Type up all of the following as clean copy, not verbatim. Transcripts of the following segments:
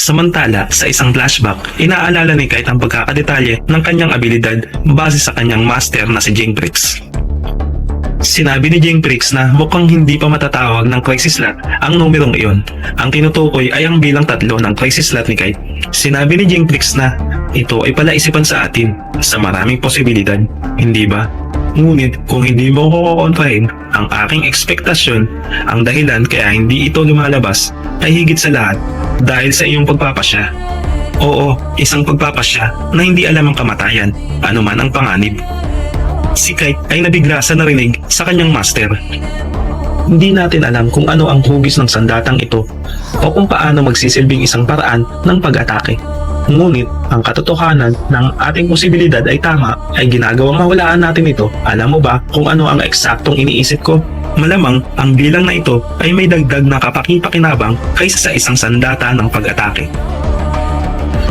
Samantala, sa isang flashback, inaalala ni Kite ang pagkakadetalye ng kanyang abilidad base sa kanyang master na si Jingprix. Sinabi ni Jingprix na mukhang hindi pa matatawag ng crisis slot ang numerong iyon. Ang tinutukoy ay ang bilang 3 ng crisis slot ni Kite. Sinabi ni Jingprix na ito ay palaisipan sa atin sa maraming posibilidad, hindi ba? Ngunit kung hindi mo kukontrahin ang aking ekspektasyon, ang dahilan kaya hindi ito lumalabas ay higit sa lahat dahil sa iyong pagpapasya. Oo, isang pagpapasya na hindi alam ang kamatayan, anuman ang panganib. Si Kite ay nabigla sa narinig sa kanyang master. Hindi natin alam kung ano ang hugis ng sandatang ito o kung paano magsisilbing isang paraan ng pag-atake. Ngunit ang katotohanan ng ating posibilidad ay tama, ay ginagawang mawalaan natin ito. Alam mo ba kung ano ang eksaktong iniisip ko? Malamang ang bilang na ito ay may dagdag na kapaki-pakinabang kaysa sa isang sandata ng pag-atake.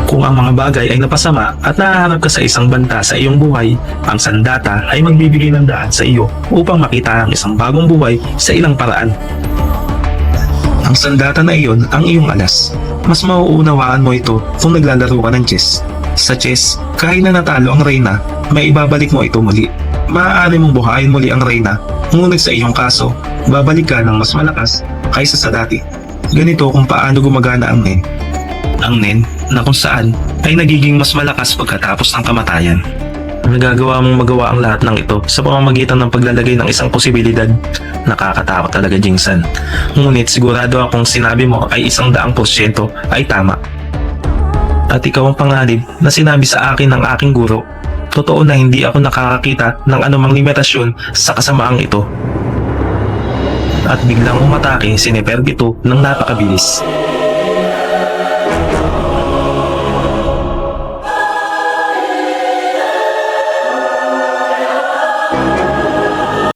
Kung ang mga bagay ay napasama at nahaharap ka sa isang banta sa iyong buhay, ang sandata ay magbibigay ng daan sa iyo upang makita ang isang bagong buhay sa ilang paraan. Ang sandata na iyon ang iyong alas. Mas mauunawaan mo ito kung naglalaro ka ng chess. Sa chess, kahit na natalo ang reyna, may ibabalik mo ito muli. Maaari mong buhayin muli ang reyna, ngunit sa iyong kaso, babalik ka ng mas malakas kaysa sa dati. Ganito kung paano gumagana ang nen. Ang nen na kung saan ay nagiging mas malakas pagkatapos ng kamatayan. Nagagawa mong magawa ang lahat ng ito sa pamamagitan ng paglalagay ng isang posibilidad. Nakakatakot talaga, Jingsan. Ngunit sigurado akong sinabi mo ay 100% ay tama. At ikaw ang panganib na sinabi sa akin ng aking guro. Totoo na hindi ako nakakakita ng anumang limitasyon sa kasamaang ito. At biglang umatake si Nefertiti ng napakabilis.